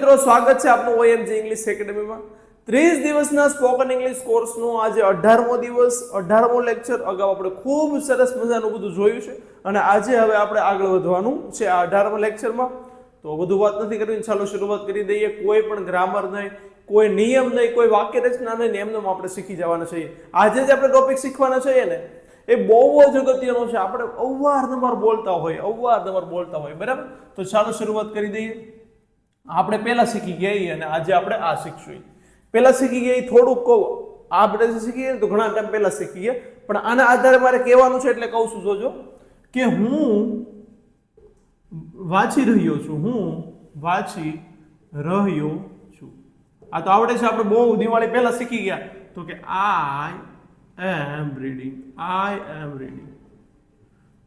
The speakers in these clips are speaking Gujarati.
મિત્રો, સ્વાગત છે આપનું OMG ઇંગ્લિશ એકેડમીમાં 30 દિવસના સ્પોકન ઇંગ્લિશ કોર્સનો આજે 18મો દિવસ, 18મો લેક્ચર. અગાઉ આપણે ખૂબ સરસ મજાનું બધું જોયું છે અને આજે હવે આપણે આગળ વધવાનું છે આ 18મા લેક્ચરમાં. તો વધુ વાત નથી કરવી, ચાલો શરૂઆત કરી દઈએ. કોઈ પણ ગ્રામર નહીં, કોઈ નિયમ નહીં, કોઈ વાક્ય રચના નહીં, એમનેમ આપણે શીખી જવાના છીએ. આજે જે આપણે ટોપિક શીખવાના છીએ ને એ બહુ જ અગત્યનો છે. આપણે અવારનવાર બોલતા હોય, બરાબર? તો ચાલો શરૂઆત કરી દઈએ. આપણે પહેલા શીખી ગયા અને આજે આપણે આ શીખશું. પહેલા શીખી ગયા થોડુંક કહું, આપણે જે શીખીએ તો ઘણા ટાઈમ પહેલા શીખી ગયા, પણ આના આધારે મારે કહેવાનું છે એટલે કહું છું. જોજો કે હું વાંચી રહ્યો છું, આ તો આવડે છે. આપણે બહુ દિવાળી પહેલા શીખી ગયા તો કે આઈ એમ રીડિંગ,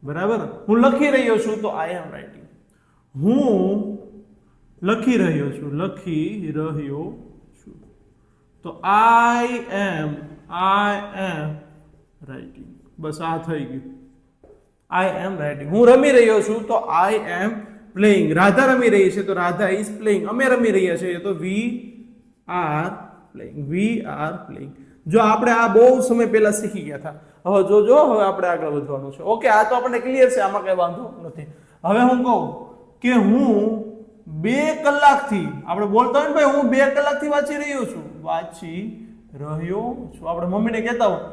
બરાબર. હું લખી રહ્યો છું તો આઈ એમ રાઇટિંગ. હું લખી રહ્યો છું તો આઈ એમ રાઇટિંગ. બસ આ થઈ ગયું. આઈ એમ રાઇટિંગ. હું રમી રહ્યો છું તો આઈ એમ પ્લેઇંગ. રાધા રમી રહી છે તો રાધા ઇઝ પ્લેઇંગ. અમે રમી રહ્યા છીએ તો વી આર પ્લેઇંગ. જો આપણે આ બહુ સમય પહેલા શીખી ગયા હતા. હવે જોજો, હવે આપણે આગળ વધવાનું છે. ઓકે, આ તો આપણને ક્લિયર છે, આમાં કઈ વાંધો નથી. હવે હું કહું કે હું 2 કલાકથી, આપણે બોલતા હોય ને ભાઈ, હું 2 કલાકથી વાંચી રહ્યો છું. આપણે મમ્મીને કહેતા હોય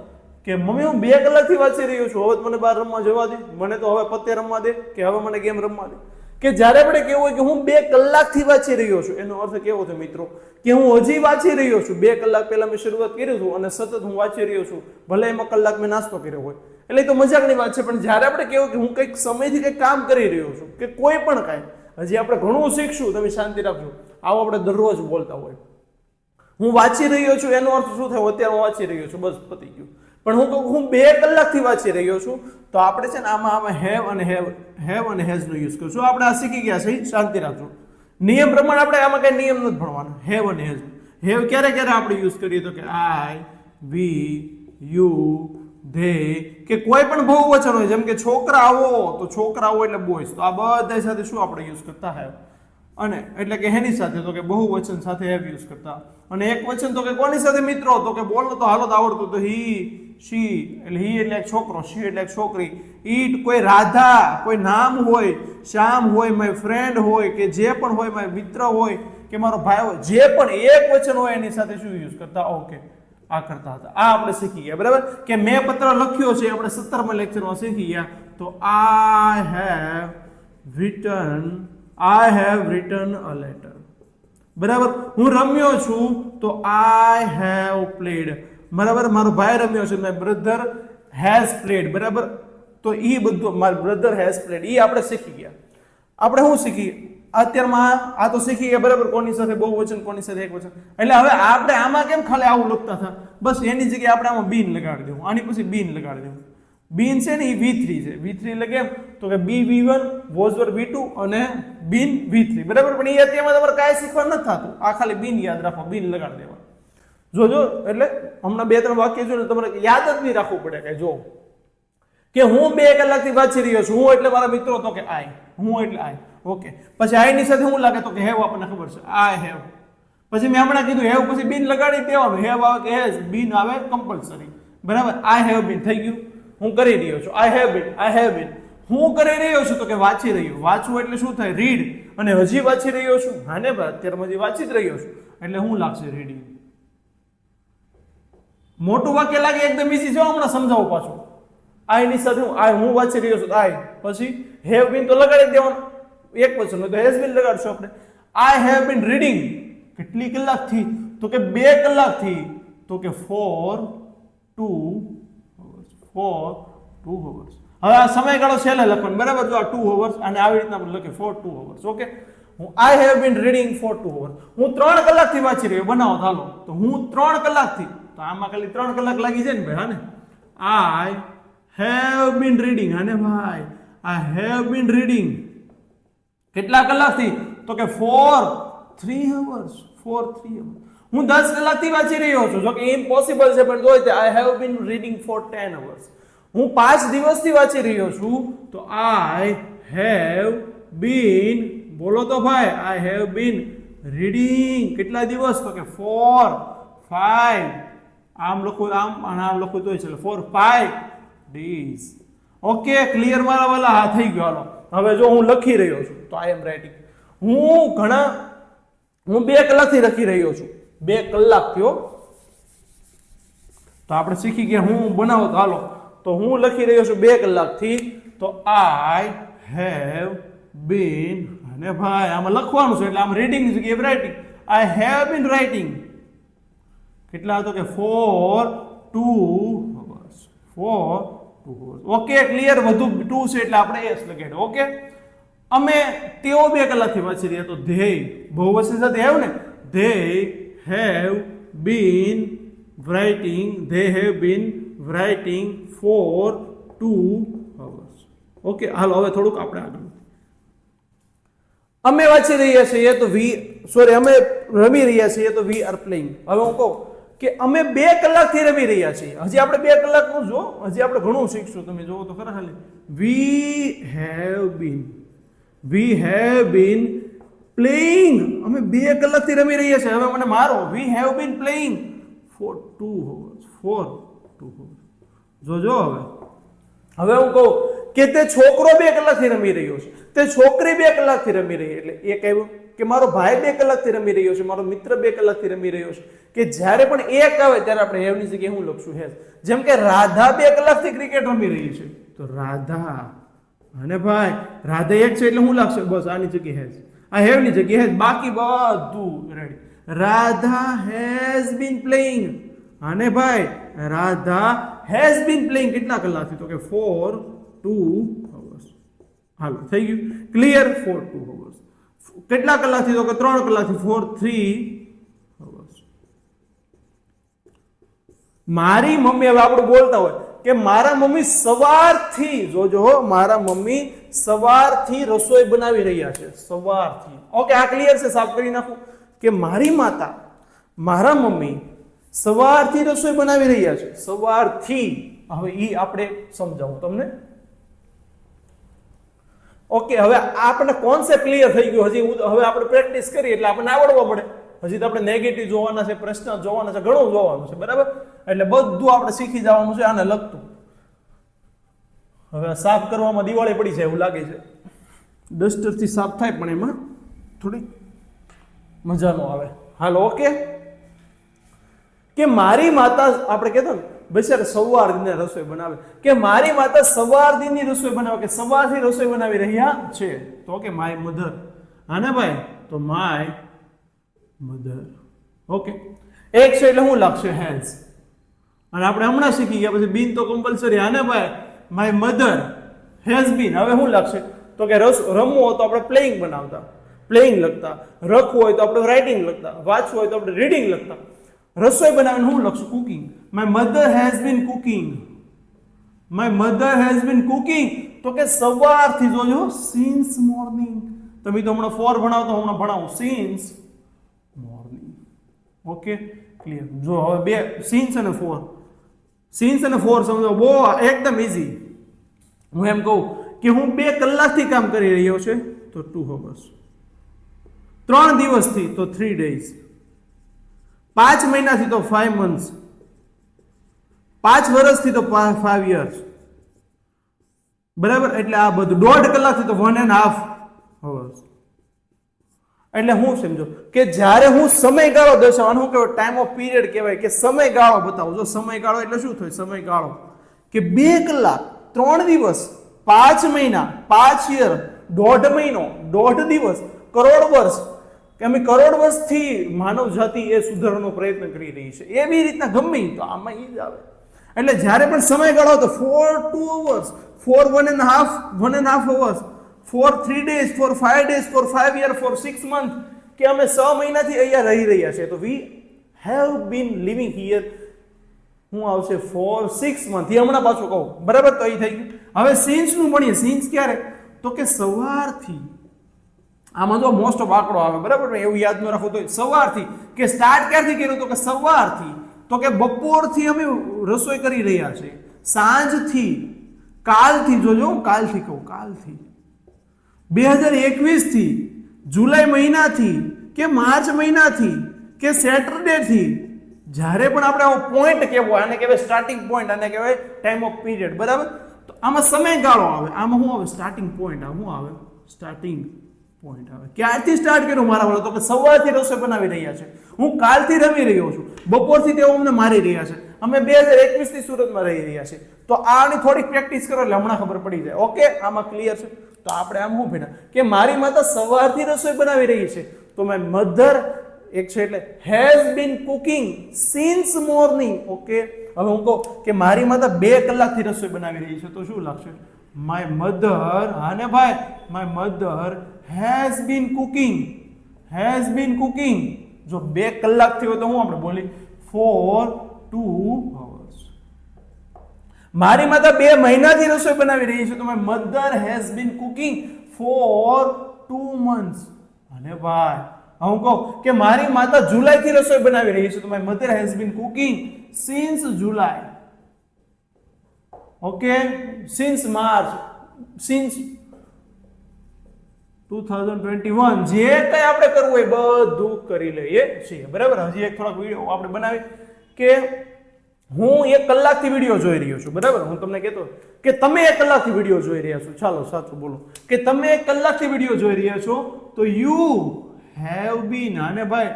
કે મમ્મી હું 2 કલાકથી વાંચી રહ્યો છું, હવે મને બહાર રમવા જવા દે, મને તો હવે પત્તે રમવા દે, કે હવે મને ગેમ રમવા દે. કે જ્યારે આપણે કેવું હોય કે હું 2 કલાકથી વાંચી રહ્યો છું, એનો અર્થ કેવો છે મિત્રો? કે હું હજી વાંચી રહ્યો છું. 2 કલાક પહેલા મેં શરૂઆત કરી છું અને સતત હું વાંચી રહ્યો છું, ભલે એમાં કલાક મેં નાસ્તો કર્યો હોય. એટલે તો મજાકની વાત છે. પણ જ્યારે આપણે કેવું કે હું કંઈક સમયથી કંઈક કામ કરી રહ્યો છું, કે કોઈ પણ કાંઈ, હજી આપણે ઘણું શીખશું, તમે શાંતિ રાખજો. આવો આપણે દરરોજ બોલતા હોય. હું વાંચી રહ્યો છું એનો અર્થ શું થાય? અત્યારે હું વાંચી રહ્યો છું, બસ પતી ગયું. પણ હું કહું હું 2 કલાકથી વાંચી રહ્યો છું તો આપણે છે ને આમાં હેવ અને હેઝ નો યુઝ કરશું. આપણે આ શીખી ગયા છે, શાંતિ રાખજો. નિયમ પ્રમાણે આપણે આમાં કઈ નિયમ નથી ભણવાનો. હેવ અને હેઝ. હેવ ક્યારે આપણે યુઝ કરીએ તો કે આઈ, વી, યુ, ધે, કે કોઈ પણ બહુવચન હોય, જેમ કે છોકરાઓ તો છોકરાઓ એટલે બોયઝ, તો આ બધા સાથે શું આપણે યુઝ કરતા હેવ. અને એટલે કે એની સાથે તો કે બહુવચન સાથે હેવ યુઝ કરતા. અને એક વચન તો કે કોની સાથે? મિત્રો. તો કે બોલો તો હાલો તો આવડતું તો હી, શી, એટલે હી એટલે એક છોકરો, શી એટલે એક છોકરી, ઈટ કોઈ રાધા, કોઈ નામ હોય, શ્યામ હોય, માય ફ્રેન્ડ હોય, કે જે પણ હોય, મારો મિત્ર હોય કે મારો ભાઈ હોય, જે પણ એક વચન હોય એની સાથે શું યુઝ કરતા? ઓકે, આ કરતા હતા. આ આપણે શીખી ગયા, બરાબર. કે મેં પત્ર લખ્યો છે, આપણે 17મા લેક્ચરમાં શીખી ગયા. તો I have return a letter, બરાબર. હું રમ્યો છું તો આઈ હેવ પ્લેડ, બરાબર. મારો ભાઈ રમ્યો છે, માય બ્રધર હેઝ પ્લેડ, બરાબર. તો એ બધું માય બ્રધર હેઝ પ્લેડ, એ આપણે શીખી ગયા. આપણે શું શીખી અત્યારમાં? આ તો શીખી ગયા, બરાબર. કોની સાથે બહુવચન, કોની સાથે એક વચન. એટલે હવે આપણે આમાં કેમ ખાલી આવું લખતા હતા? બસ એની જગ્યાએ આપણે આમાં બીન લગાડી દેવું. આની પછી બીન લગાડી દેવું. બીન છે ને એ V3 છે. V3 એટલે કેમ? તો કે બી V1, વોઝ વર્બ V2 અને બીન V3, બરાબર. પણ એ અત્યારમાં તમારે કાંઈ શીખવા નથી થતું. આ ખાલી બીન યાદ રાખો, બીન લગાડી દેવા. જોજો, એટલે હમણાં 2-3 વાક્ય જો તમારે યાદ જ નહીં રાખવું પડે. કે જો કે હું 2 કલાકથી વાંચી રહ્યો છું. હું એટલે મારા મિત્રો તો કે આઈ, હું એટલે આઈ. ઓકે, પછી આઈ ની સાથે શું લાગે? તો કે હેવ. આપણને ખબર છે આઈ હેવ. પછી મેં હમણાં કીધું હેવ પછી બીન લગાડી દેવાનું. હેવ આવે કે હેઝ, બીન આવે કમ્પલસરી, બરાબર. આઈ હેવ બીન થઈ ગયું. હું કરી રહ્યો છું. આઈ હેવ બીન. હું કરી રહ્યો છું તો કે વાંચી રહ્યો. વાંચવું એટલે શું થાય? રીડ. અને હજી વાંચી રહ્યો છું. હા ને ભાઈ, અત્યારે હજી વાંચી જ રહ્યો છું એટલે હું લાગશે? રીડિંગ. મોટું વાક્ય લાગે એકદમ ઈઝી છે. હમણાં સમજાવું પાછું. આઈ ની સાથે હું વાંચી રહ્યો છું. આઈ પછી હેવ બીન તો લગાડી દેવાનું. એક વચન હોય તો હેઝ બીન લગાડશું આપણે. આઈ હેવ બીન રીડિંગ. કેટલી કલાકથી? તો કે 2 કલાકથી. તો કે ફોર 2 hours. હવે આ સમયગાળો છેલ્લે લખવાનો, બરાબર. જો આ 2 hours અને આવી રીતના આપણે લખીએ ફોર 2 hours. ઓકે, હું I have been reading for 2 hours. હું 3 કલાકથી વાંચી રહ્યો. બનાવો ચાલો. તો હું 3 કલાકથી, તો આમાં ખાલી 3 કલાક લાગી જાય ને ભાઈ. હા ને, આઈ હેવ બીન રીડિંગ. હા ને ભાઈ, આઈ હેવ બીન રીડિંગ. કેટલા કલાકથી? તો કે ફોર 3 hours. હું 10 કલાકથી વાંચી રહ્યો છું. જો કે ઇમ્પોસિબલ છે, પણ તોય I have been reading for 10 hours. હું 5 દિવસથી વાંચી રહ્યો છું તો આઈ હેવ બીન, બોલો તો ભાઈ, આઈ હેવ બીન રીડિંગ કેટલા દિવસ તો કે 4 5 આમ લખો આમ અને આમ લખો તોય ચાલે 4 5 days ઓકે ક્લિયર મારા વાલા હા થઈ ગયો હાલો હવે જો હું લખી રહ્યો છું તો આઈ એમ રાઇટિંગ હું 2 કલાકથી લખી રહ્યો છું 2 કલાક થયો તો આપણે શીખી ગયા હું બનાવો તો હાલો તો હું લખી રહ્યો છું 2 કલાકથી તો આઈ હેવ બીન અને ભાઈ આમાં લખવાનું છે એટલે આમ રીડિંગ ની જગ્યાએ writing I have been writing કેટલા હતો કે 4 2 hours 4 2 hours ઓકે ક્લિયર વધુ 2 છે એટલે આપણે એસ લગાડ્યો ઓકે અમે તેઓ 2 કલાકથી વાંચી રહ્યા તો ધે બહુવચન સાથે હેવ ને they have been writing for 2 hours okay હાલો હવે થોડુંક આપણે આગળ અમે વાંચી રહ્યા છીએ તો અમે રમી રહ્યા છીએ તો વી આર પ્લેઇંગ હવે હું કહું કે અમે 2 કલાકથી રમી રહ્યા છીએ હજી આપણે 2 કલાકનું જો હજી આપણે ઘણું શીખશું તમે જોવો તો ખરા હાલે વી હેવ બીન પ્લેઇંગ અમે 2 કલાકથી રમી રહ્યા છીએ હવે મને મારો વી have been playing four 2 hours જોજો હવે હું કહું કે તે છોકરો 2 કલાકથી રમી રહ્યો છે તે છોકરી 2 કલાકથી રમી રહી એટલે એક આવ્યું કે મારો ભાઈ 2 કલાકથી રમી રહ્યો છે મારો મિત્ર 2 કલાકથી રમી રહ્યો છે કે જ્યારે પણ એક આવે ત્યારે આપણે હેવ ની જગ્યાએ હું લખશું હેઝ જેમ કે રાધા 2 કલાકથી ક્રિકેટ રમી રહી છે તો રાધા અને ભાઈ રાધા એક છે એટલે હું લખશે બસ આની જગ્યાએ હેઝ આ હેવ ની જગ્યાએ હેઝ બાકી બધું ready Radha has been playing અને ભાઈ રાધા હેઝ બીન પ્લેઇંગ કેટલા કલાકથી તો કે 4 2 hours હાલો થઈ ગયું ક્લિયર 4 2 hours કેટલા કલાકથી તો કે 3 કલાકથી 4 3 hours મારી મમ્મી હવે આપણે બોલતા હોય કે મારા મમ્મી સવારથી જોજો મારા મમ્મી સવારથી રસોઈ બનાવી રહ્યા છે સવારથી ઓકે આ ક્લિયર છે સાફ કરી નાખું કે મારી માતા મારા મમ્મી સવારથી રસોઈ બનાવી રહ્યા છે સવારથી હવે ઈ આપણે સમજાવું તમને ઓકે હવે આપણને કોન્સેપ્ટ ક્લિયર થઈ ગયો હજી હવે આપણે પ્રેક્ટિસ કરીએ એટલે આપણને આવડવા પડે હજી તો આપણે નેગેટિવ જોવાના છે પ્રશ્ન જોવાના છે ઘણું જોવાનું છે બરાબર એટલે બધું આપણે શીખી જવાનું છે આને લગતું હવે સાફ કરવામાં દિવાળી પડી છે એવું લાગે છે ડસ્ટરથી સાફ થાય પણ એમાં થોડી મજા ન આવે હાલો ઓકે કે મારી માતા આપણે કહેતો ને બિચારા સવારની રસોઈ બનાવે કે મારી માતા સવારની રસોઈ બનાવે કે સવારથી રસોઈ બનાવી રહ્યા છે તો કે માય મધર હા ભાઈ તો માય મધર ઓકે એક છે એટલે હું લખશે હેઝ અને આપણે હમણાં શીખી ગયા પછી બીન તો કમ્પલસરી હા ભાઈ માય મધર હેઝ બીન હવે હું લખશે તો કે રમવું હોય તો આપણે પ્લેઇંગ બનાવતા પ્લેઇંગ લખતા રખવું હોય તો આપણે રાઇટિંગ લખતા વાંચવું હોય તો આપણે રીડિંગ લખતા રસોઈ બનાવીને હું લખશું cooking my mother has been cooking તો કે સવારથી જોજો સિન્સ મોર્નિંગ તમે તો હમણાં 4 ભણાવતો હમણાં ભણાવું સિન્સ મોર્નિંગ ઓકે ક્લિયર જો હવે બે સિન્સ અને 4 સમજો બહુ એકદમ ઈઝી હું એમ કહું કે હું 2 કલાકથી કામ કરી રહ્યો છે તો 2 hours 3 દિવસથી તો 3 days 5 મહિનાથી તો 5 months 5 વર્ષથી તો 5 years બરાબર એટલે આ બધું 1.5 કલાકથી તો 1.5 hours એટલે હું સમજો કે જ્યારે હું સમયગાળો દર્શાવવાનો હું કહેવાય ટાઈમ ઓફ પીરિયડ કહેવાય કે સમયગાળો બતાવું જો સમયગાળો એટલે શું થાય સમયગાળો કે 2 કલાક 3 દિવસ 5 મહિના 5 year 1.5 મહિનો 1.5 દિવસ કરોડ વર્ષ કે અમે કરોડ વર્ષથી માનવ જાતિ એ સુધારવાનો પ્રયત્ન કરી રહી છે એવી રીતના ગમે તો આમાં એ જ આવે એટલે જ્યારે પણ સમયગાળો તો 4 2 hours 4 1.5 hours for 3 days for 5 days for 5 years for 6 months કે અમે 6 મહિનાથી અહીંયા રહી રહ્યા છે તો we have been living here હું આવશે for 6 months એ હમણાં પાછું કહું બરાબર તો અહીં થઈ ગયું હવે સિન્સ નું ભણીએ સિન્સ ક્યારે તો કે સવારથી આમાં તો મોસ્ટ ઓફ આંકડો આવે બરાબર એવું યાદ ન રાખો તો સવારથી કે સ્ટાર્ટ ક્યારથી કર્યું તો કે સવારથી તો કે બપોરથી અમે રસોઈ કરી રહ્યા છે સાંજથી કાલથી જોજો કાલથી કહું કાલથી 2021 થી જુલાઈ મહિનાથી કે માર્ચ મહિનાથી કે સેટરડે થી જ્યારે પણ આપણે આવો પોઈન્ટ કેવો આને કહેવાય સ્ટાર્ટિંગ પોઈન્ટ, આને કહેવાય ટાઈમ ઓફ પીરિયડ, બરાબર. તો આમાં સમયગાળો આવે, આમાં શું આવે સ્ટાર્ટિંગ પોઈન્ટ, આ શું આવે સ્ટાર્ટિંગ પોઈન્ટ આવે. ક્યારથી સ્ટાર્ટ કર્યું મારા વાળો, તો કે સવારથી રસોઈ બનાવી રહ્યા છે, હું કાલથી રમી રહ્યો છું, બપોરથી તેઓ અમને મારી રહ્યા છે, અમે 2021 થી સુરતમાં રહી રહ્યા છીએ. તો આની થોડીક પ્રેક્ટિસ કરો એટલે હમણાં ખબર પડી જાય. ઓકે, આમાં ક્લિયર છે. તો આપણે આમ શું ભણ્યા કે મારી માતા સવારથી રસોઈ બનાવી રહી છે, તો માય મધર એક છે એટલે has been cooking since morning. Okay, હવે હું કહું કે મારી માતા 2 કલાકથી રસોઈ બનાવી રહી છે, તો શું લાગશે? માય મધર, હા ને ભાઈ, my mother has been cooking, has been cooking. જો 2 કલાકથી હોય તો હું આપણે બોલી ફોર 2 hours. મારી માતા 2 મહિનાથી રસોઈ બનાવી રહી છે, તો my mother has been cooking for 2 months. અને ભાઈ હું કહું કે મારી માતા જુલાઈથી રસોઈ બનાવી રહી છે, તો my mother has been cooking since July. Okay, since March, since 2021. જે કંઈ આપણે કરવું હોય બધું કરી લઈએ છીએ, બરાબર. હજી એક થોડાક વિડીયો આપણે બનાવી કે હું 1 કલાકથી વિડીયો જોઈ રહ્યો છું, બરાબર. હું તમને કહેતો કે તમે 1 કલાકથી વિડીયો જોઈ રહ્યા છો, ચાલો સાચું બોલો કે તમે 1 કલાકથી વિડીયો જોઈ રહ્યા છો, તો યુ હેવ બીન, અને ભાઈ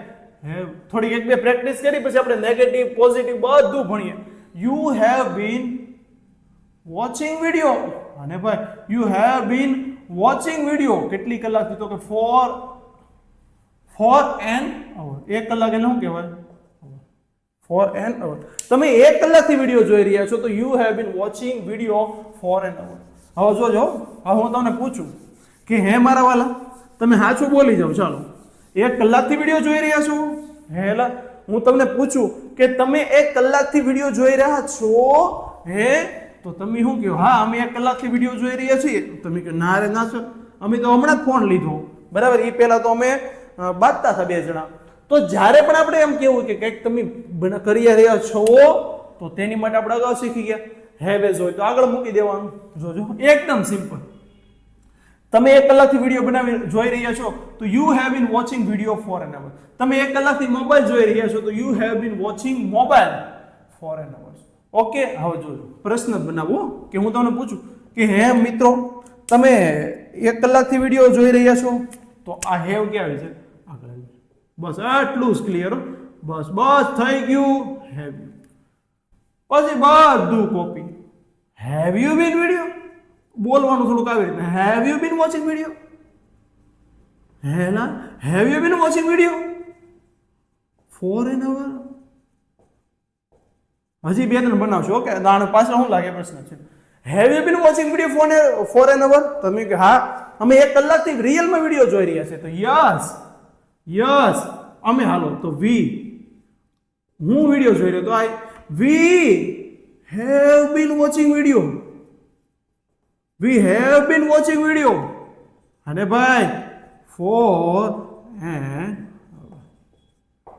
હેવ થોડી 1-2 પ્રેક્ટિસ કરી પછી આપણે નેગેટિવ પોઝિટિવ બધું ભણીએ. You have been watching video, અને ભાઈ you have been watching video કેટલી કલાકથી, તો કે ફોર એન અવર. 1 કલાક એટલે શું કહેવાય? For an hour. તમે 1 કલાકથી વિડીયો જોઈ રહ્યા છો, તો you have been watching video for an hour. હવે જોજો, હવે હું તમને પૂછું કે હે મારા વાલા, તમે સાચું બોલી જાઓ. ચાલો, 1 કલાકથી વિડીયો જોઈ રહ્યા છો? હેલા, હું તમને પૂછું કે તમે 1 કલાકથી વિડીયો જોઈ રહ્યા છો? હે, તો તમે શું કહો? હા, અમે 1 કલાકથી વિડીયો જોઈ રહ્યા છીએ. તમે કહો ના રે ના સર, અમે તો હમણાં જ ફોન લીધો, બરાબર. એ પહેલા તો અમે બાંધતા હતા 2 જણા. તો જ્યારે પણ આપણે એમ કેવું કે કંઈક તમે કરી રહ્યા છો, તો તેની માટે આપણે અગાઉ શીખી ગયા. હેવેઝ હોય તો આગળ મૂકી દેવાનું. જોજો, એકદમ સિમ્પલ. તમે 1 કલાકથી વિડીયો બનાવી જોઈ રહ્યા છો, તો you have been watching video for an hour. તમે 1 કલાકથી મોબાઈલ જોઈ રહ્યા છો, તો you have been watching mobile for an hour. Okay, હવે જોજો, પ્રશ્ન બનાવો કે હું તમને પૂછું કે હે મિત્રો, તમે 1 કલાકથી વિડીયો જોઈ રહ્યા છો, તો આ હેવ ક્યાં આવી છે? આગળ. બસ આટલું જ ક્લિયર. બસ બસ થઈ ગયું. હેવ યુ, પછી બધું copy. Have you been video બોલવાનું થોડુંક આવી રીતે. Have you been watching video? હેલા, have you been watching video for an hour? હજી 2-3 બનાવશો. ઓકે, દાણ પાછળ શું લાગે પ્રશ્ન છે. Have you been watching video for an hour? તમે કે હા, અમે 1 કલાકથી રિયલમાં વિડીયો જોઈ રહ્યા છે, તો યસ યસ. અમે હાલો તો વી, હું વિડીયો જોઈ રહ્યો, તો I we have been watching video. We have been watching video. અને ભાઈ ફોર એન.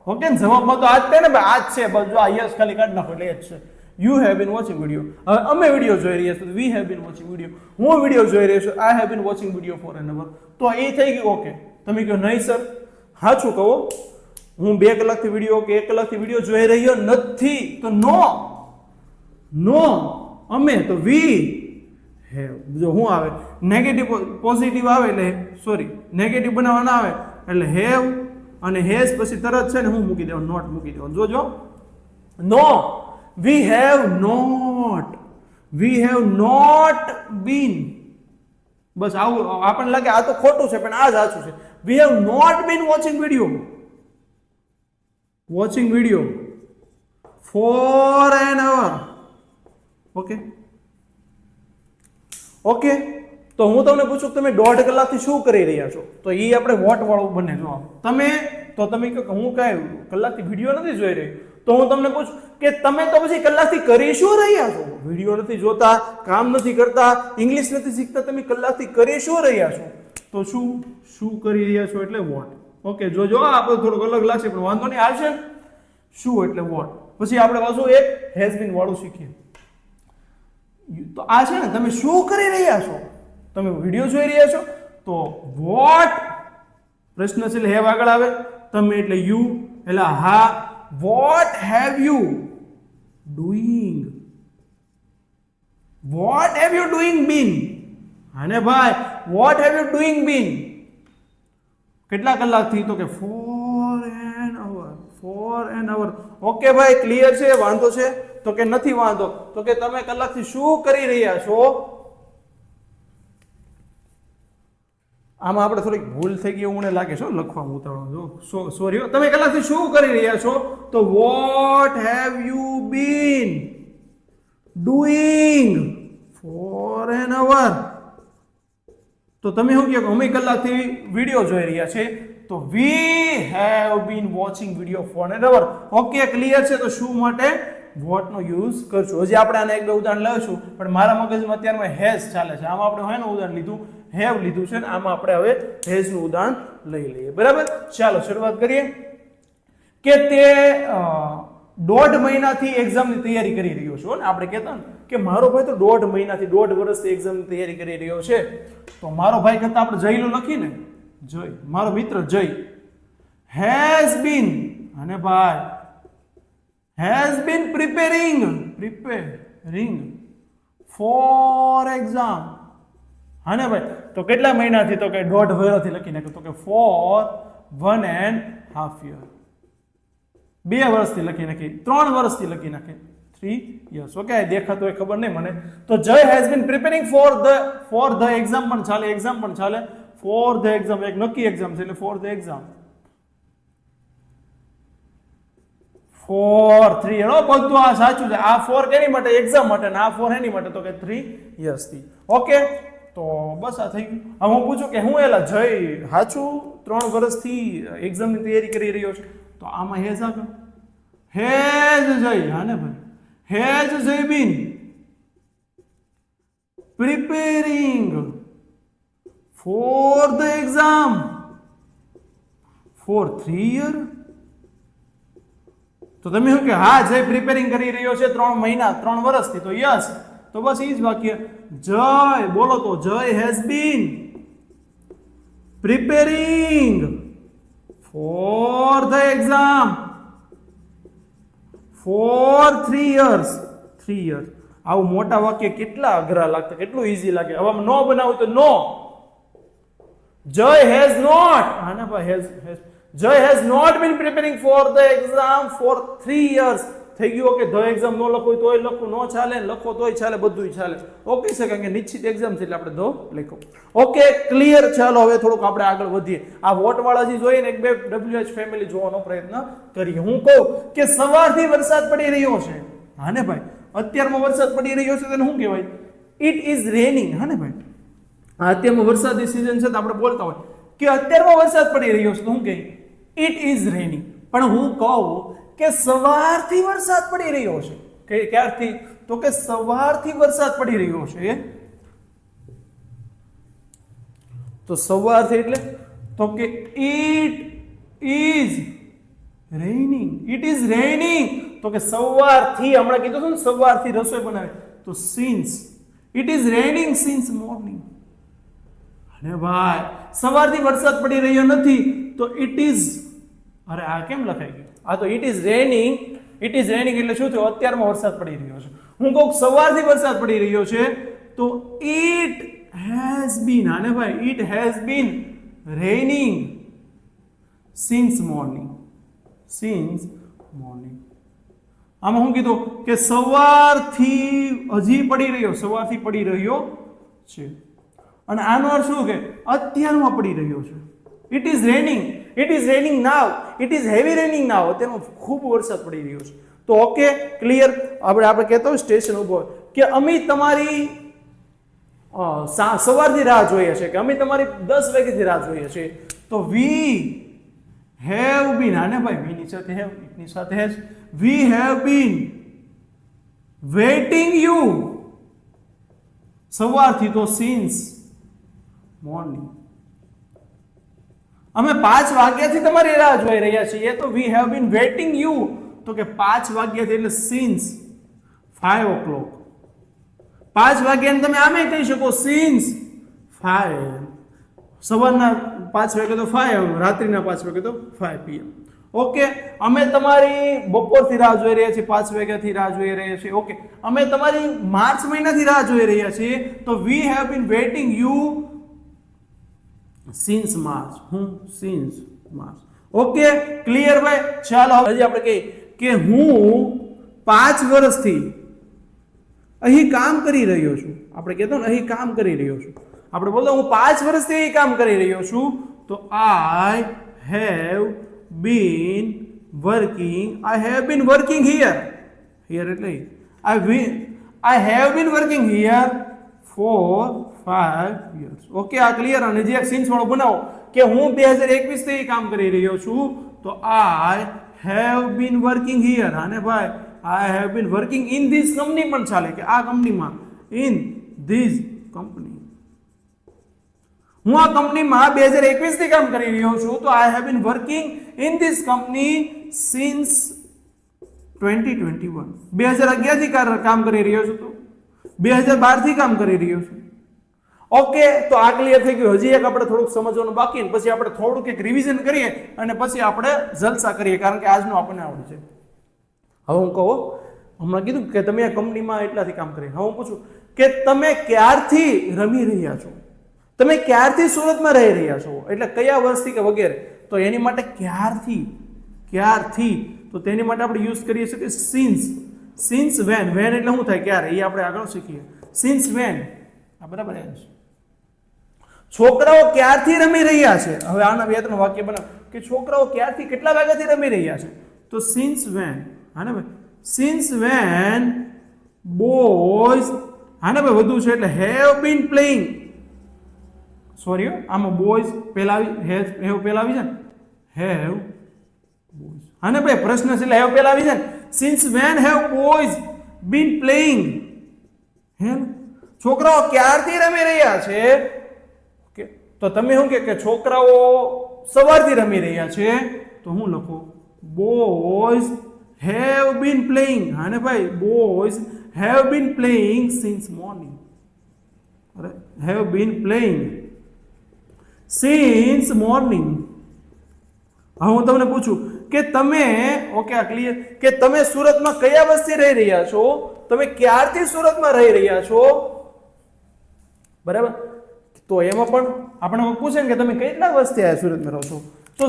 ઓકે, જવાબમાં તો આજ છે ને ભાઈ, આજ છે. બસ જો આ યસ ખાલી કાઢી નાખો એટલે જ છે. You have been watching video. હવે અમે વિડીયો જોઈ રહ્યા છીએ, we have been watching video. હું વિડીયો જોઈ રહ્યો છું, I have been watching video for an hour. તો એ થઈ ગયું. ઓકે, તમે કહો નહીં સર, સાચું કહો, હું 2 કલાકથી વિડીયો કે 1 કલાકથી વિડીયો જોઈ રહ્યો નથી, તો નો નો. અમે તો વી હેવ. જો શું આવે નેગેટિવ પોઝિટિવ આવે એટલે સોરી નેગેટિવ બનાવવાના આવે એટલે હેવ, અને હેઝ પછી તરત છે ને હું મૂકી દેવાનું, નોટ મૂકી દેવાનું. જોજો, no, we have not, we have not been. બસ આવું આપણને લાગે આ તો ખોટું છે, પણ આ જ સાચું છે. We have not been watching video, watching video for an hour. Okay okay, તો હું તમને પૂછું તમે 1.5 કલાકથી શું કરી રહ્યા છો, તો એ આપણે વોટ વાળું બને. જો તમે તો તમે કહો હું કઈ કલાકથી વિડીયો નથી જોઈ રહ્યો, તો હું તમને પૂછું કે તમે તો પછી કલાકથી કરી શું રહ્યા છો? વિડીયો નથી જોતા, કામ નથી કરતા, ઇંગ્લિશ નથી શીખતા, તમે કલાકથી કરી શું રહ્યા છો? તો શું શું કરી રહ્યા છો એટલે વોટ. ઓકે, જોજો આપણે થોડુંક અલગ લાગશે પણ વાંધો નહીં, આવશે. શું એટલે વોટ. પછી આપણે પાછું એક હેઝ બીન વાળું શીખીએ. તો આ છે ને, તમે શું કરી રહ્યા છો? તમે વિડીયો જોઈ રહ્યા છો, તો વોટ પ્રશ્ન છે એટલે હેવ આગળ આવે, તમે એટલે યુ, એટલે હા. What have you doing, what have you doing been, અને ભાઈ what have you doing been, કેટલા કલાકથી, તો કે for an hour, for an hour. Okay ભાઈ, ક્લિયર છે, વાંધો છે, તો કે નથી વાંધો, તો કે તમે કલાકથી શું કરી રહ્યા છો. આમાં આપણે થોડીક ભૂલ થઈ ગઈ એવું મને લાગે છે લખવામાં ઉતાવળ, સોરી. તમે કલાકથી શું કરી રહ્યા છો, તો what have you been doing for an hour. તો તમે શું કહો, અમે કલાકથી વિડીયો જોઈ રહ્યા છે, તો we have been watching video for an hour. Okay, clear છે. તો શું માટે વોટ નો યુઝ કરશું. હજી આપણે આને એક બે ઉદાહરણ લઈશું, પણ મારા મગજમાં અત્યારમાં હેઝ ચાલે છે. આમાં આપણે હેનું ઉદાહરણ લીધું, હેવ લીધું છે, ને આમાં આપણે હવે હેઝ નું ઉદાહરણ લઈ લઈએ. બરાબર, ચાલો શરૂઆત કરીએ. કે તે 1.5 મહિનાથી એક્ઝામની તૈયારી કરી રહ્યો છો, ને આપણે કહેતા ને કે મારો ભાઈ તો 1.5 મહિનાથી 1.5 વર્ષથી એક્ઝામની તૈયારી કરી રહ્યો છે. તો મારો ભાઈ કરતા આપણે જયલું લખીને, જય, મારો મિત્ર જય હેઝ બીન, અને ભાઈ has been preparing for exam. હા ને ભાઈ, તો કેટલા મહિનાથી, તો કે 1.5 વર્ષથી લખી નાખ્યું, તો કે for 1.5 year. 2 વર્ષથી લખી નાખી, 3 વર્ષથી લખી નાખી, 3 years. ઓકે, દેખાતું હોય ખબર નહીં મને. તો જય has been preparing for the exam પણ ચાલે, એક્ઝામ પણ ચાલે. for the exam એક નક્કી એક્ઝામ છે એટલે for the exam. 4 3 year. બધું આ સાચું છે. આ 4 કેની માટે, એક્ઝામ માટે, ને આ 4 એની માટે, તો કે 3 years થી. ઓકે, તો બસ આ થઈ ગયું. હવે હું પૂછું કે હું એલા જય સાચું 3 વર્ષથી એક્ઝામની તૈયારી કરી રહ્યો છે, તો આમાં હેઝ આગળ, હેઝ જય, હા ને ભાઈ, હેઝ જય બીન preparing for the exam for 3 year. તો તમે શું કે હા જય પ્રિપેરિંગ કરી રહ્યો છે 3 મહિના 3 વર્ષથી, તો યસ. તો બસ એ જ વાક્ય, જય બોલો તો Jay has been preparing for the exam for 3 years. 3 years. આવું મોટા વાક્ય કેટલા અઘરા લાગતા, કેટલું ઈઝી લાગે. હવે નો બનાવું તો નો, જય હેઝ નોટ, હા ના ભાઈ, has Jay has not been preparing for the exam for 3 years. થઈ ગયું. ઓકે, ધ એક્ઝામ નો લખો તોય લખો, નો ચાલે, લખો તોય ચાલે, બધું ચાલે. ઓકે છે, કારણ કે નિશ્ચિત એક્ઝામ છે એટલે આપણે ધ લખો. Okay, clear. ચાલો હવે થોડુંક આપણે આગળ વધીએ. આ વોટ વાળા જે જોઈએ ને એક બે WH ફેમિલી જોવાનો પ્રયત્ન કરીએ. હું કહું કે સવારથી વરસાદ પડી રહ્યો છે, હા ને ભાઈ, અત્યારમાં વરસાદ પડી રહ્યો છે, તેને શું કહેવાય? It is raining. હા ને ભાઈ, અત્યારમાં વરસાદની સિઝન છે તો આપણે બોલતા હોય કે અત્યારમાં વરસાદ પડી રહ્યો છે, તો શું કહીએ? It is raining. પણ હું કહું કે સવારથી વરસાદ પડી રહ્યો છે, કે ક્યારથી? તો કે સવારથી વરસાદ પડી રહ્યો છે. તો સવારથી એટલે તો કે it is raining. It is raining. તો કે સવારથી, હમણાં કીધું હતું ને સવારથી રસોઈ બનાવે, તો since. It is raining since morning. અને ભાઈ સવારથી વરસાદ પડી રહ્યો નથી, તો ઇટ ઇઝ, અરે આ કેમ લખાઈ ગયું? આ તો it is raining. It is raining એટલે શું થયું? અત્યારમાં વરસાદ પડી રહ્યો છે. હું કહું સવારથી વરસાદ પડી રહ્યો છે, તો ઇટ હેઝ બીન, આને ભાઈ it has been raining since morning. Since morning. આમાં શું કીધું કે સવારથી હજી પડી રહ્યો, સવારથી પડી રહ્યો છે. અને આનો અર્થ શું કે અત્યારમાં પડી રહ્યો છે. It is raining. It is raining now. It is heavy raining now. અત્યારમાં ખૂબ વરસાદ પડી રહ્યો છે. તો ઓકે, ક્લિયર. આપણે કહેતો હોય સ્ટેશન ઉભો કે અમે તમારી સવારથી રાહ જોઈએ છે, કે અમે તમારી 10 વાગ્યાથી રાહ જોઈએ છે. તો વી હેવ બીન, આને ભાઈ વી ની સાથે હેવ, ની સાથે has. We have been waiting you. સવારથી તો સિન્સ મોર્નિંગ. અમે 5 વાગ્યાથી તમારી રાહ જોઈ રહ્યા છીએ, તો we have been waiting you. તો કે 5 વાગ્યાથી એટલે સિન્સ 5 o'clock. 5 વાગ્યાને તમે આમે કહી શકો સિન્સ 5. સવારના 5 વાગે તો 5 રાત્રિના 5 વાગે તો 5 PM. ઓકે, અમે તમારી બપોરથી રાહ જોઈ રહ્યા છીએ, 5 વાગ્યાથી રાહ જોઈ રહ્યા છીએ. ઓકે, અમે તમારી માર્ચ મહિનાથી રાહ જોઈ રહ્યા છીએ. તો we have been waiting you since March. Since March. Okay, clear ભાઈ? ચાલો હજી આપણે કહીએ કે હું 5 વર્ષથી અહીં કામ કરી રહ્યો છું. આપણે કહેતો ને અહીં કામ કરી રહ્યો છું. આપણે બોલતો હું 5 વર્ષથી અહીં કામ કરી રહ્યો છું. તો I have been working here. Here એટલે I have been working here for 5 years. Okay, આ ક્લિયર? અને જે એક સિન્સ વાળો બનાવો કે હું 2021 થી કામ કરી રહ્યો છું. તો I have been working here. અને ભાઈ આઈ have been working in this company પણ ચાલે કે આ કંપનીમાં, ઇન ધીસ કંપની. હું આ કંપનીમાં 2021 થી કામ કરી રહ્યો છું. તો I have been working in this company since 2021. 2011 થી કામ કરી રહ્યો છું. તો 2012 થી કામ કરી રહ્યો છું. ઓકે, તો આ ક્લિયર થઈ ગયું. હજી એક આપણે થોડુંક સમજવાનું બાકી, પછી આપણે થોડુંક એક રિવિઝન કરીએ અને પછી આપણે જલસા કરીએ, કારણ કે આજનું આપણને આવડે છે. હવે હું કહું, હમણાં કીધું કે તમે આ કંપનીમાં એટલાથી કામ કરી. હવે હું પૂછું કે તમે ક્યારથી રમી રહ્યા છો, તમે ક્યારથી સુરતમાં રહી રહ્યા છો, એટલે કયા વર્ષથી કે વગેરે. તો એની માટે ક્યારથી તો તેની માટે આપણે યુઝ કરીએ છીએ કે સિન્સ વેન. વેન એટલે શું થાય? ક્યારે? એ આપણે આગળ શીખીએ. Since when. આ બરાબર છે. છોકરાઓ ક્યારથી રમી રહ્યા છે. હવે આના 2-3 વાક્ય બનાવો કે છોકરાઓ ક્યારથી કેટલા વાગ્યાથી રમી રહ્યા છે. તો સિન્સ વેન. હા ને ભાઈ, સિન્સ વેન બોયઝ. હા ને ભાઈ, વધુ છે એટલે હેવ બીન પ્લેઇંગ. સોરી, આમાં બોયઝ પહેલા હેવ પહેલા આવી છે ને, હેવ બોયઝ. હા ને ભાઈ, પ્રશ્ન છે એટલે હેવ પહેલા આવી છે ને. Since when have boys been playing. હે, છોકરાઓ ક્યારથી રમી રહ્યા છે. ઓકે, તો તમે શું કે છોકરાઓ સવારથી રમી રહ્યા છે. તો હું લખું બોયઝ હેવ બીન પ્લેઇંગ. હા ને ભાઈ, boys have been playing since morning. અરે, have been playing since morning. હવે હું તમને પૂછું કે તમે, ઓકે આ ક્લિયર, કે તમે સુરતમાં કયા વર્ષથી રહી રહ્યા છો, તમે ક્યારથી સુરતમાં રહી રહ્યા છો, બરાબર? તો એમાં પણ આપણે પૂછે કે તમે કેટલા વર્ષથી આ સુરતમાં રહો છો. તો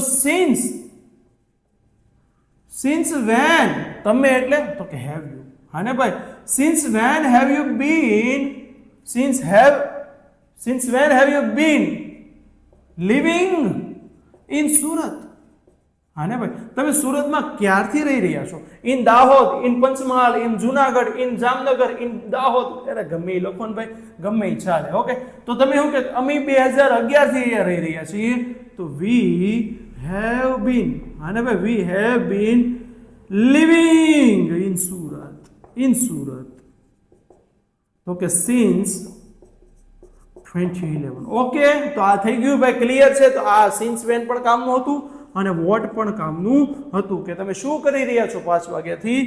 સિન્સ વેન, તમે એટલે તો કે હેવ યુ. હા ને ભાઈ, since when have you been, since when have you been living in Surat. હા ને ભાઈ, તમે સુરતમાં ક્યારથી રહી રહ્યા છો. In Dahod, in Panchmahal, in Junagadh, in Jamnagar, in Dahod. અરે ગમે એ લખો ને ભાઈ, ગમે એ ચાલે. ઓકે, તો તમે શું કે અમે 2011 થી અહીંયા રહી રહ્યા છીએ. તો વી હેવ બીન. હા ને ભાઈ, વી have been living in Surat. Okay, since 2011. Okay, તો આ થઈ ગયું ભાઈ, ક્લિયર છે? તો આ સિન્સ વેન પણ કામનું હતું અને વોટ પણ કામનું હતું કે તમે શું કરી રહ્યા છો 5 વાગ્યાથી.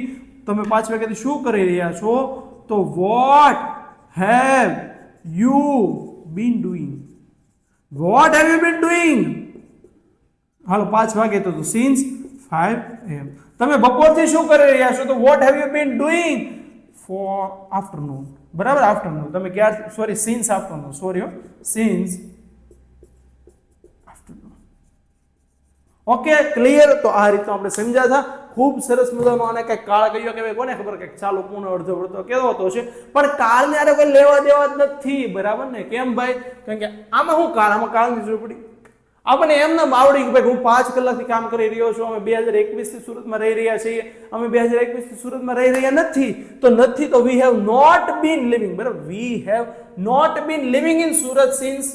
તમે 5 વાગ્યાથી શું કરી રહ્યા છો. તો what have you been doing. What have you been doing. હાલો 5 વાગે તો સિન્સ 5 AM. તમે બપોરથી શું કરી રહ્યા છો. તો what have you been doing for afternoon. બરાબર, આફ્ટરનૂન. તમે ક્યારે, sorry, since afternoon, sorry, since afternoon. Okay, clear? તો આ રીતનું આપણે સમજ્યા હતા. ખૂબ સરસ મજાનો. અને કંઈક કાળ કહ્યો કે ભાઈ કોને ખબર, કંઈક ચાલુ પૂર્ણ અડધો વળતો કેવો હતો છે, પણ કાળને આરે કોઈ લેવા દેવા જ નથી. બરાબર ને? કેમ ભાઈ? કારણ કે આમાં શું કાળ, આમાં કાળની જરૂર પડી. આપણને એમ ના આવડી કે ભાઈ હું 5 કલાકથી કામ કરી રહ્યો છું, અમે 2021 થી સુરતમાં રહી રહ્યા છીએ, અમે 2021 થી સુરતમાં રહી રહ્યા નથી. તો we have not been living. બરાબર, we have not been living in Surat since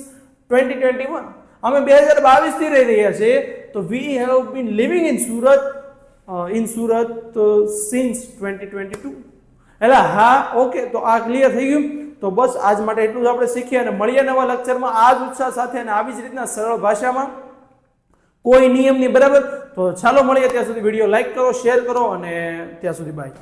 2021. અમે 2022 થી રહી રહ્યા છીએ. તો we have been living in Surat since 2022. એટલે હા, ઓકે, તો આ ક્લિયર થઈ ગયું. તો બસ આજ માટે એટલું જ આપણે શીખીએ અને મળીએ નવા લેક્ચરમાં આ જ ઉત્સાહ સાથે અને આવી જ રીતના સરળ ભાષામાં, કોઈ નિયમ નહીં. બરાબર? તો ચાલો મળીએ. ત્યાં સુધી વિડીયો લાઈક કરો, શેર કરો અને ત્યાં સુધી બાય.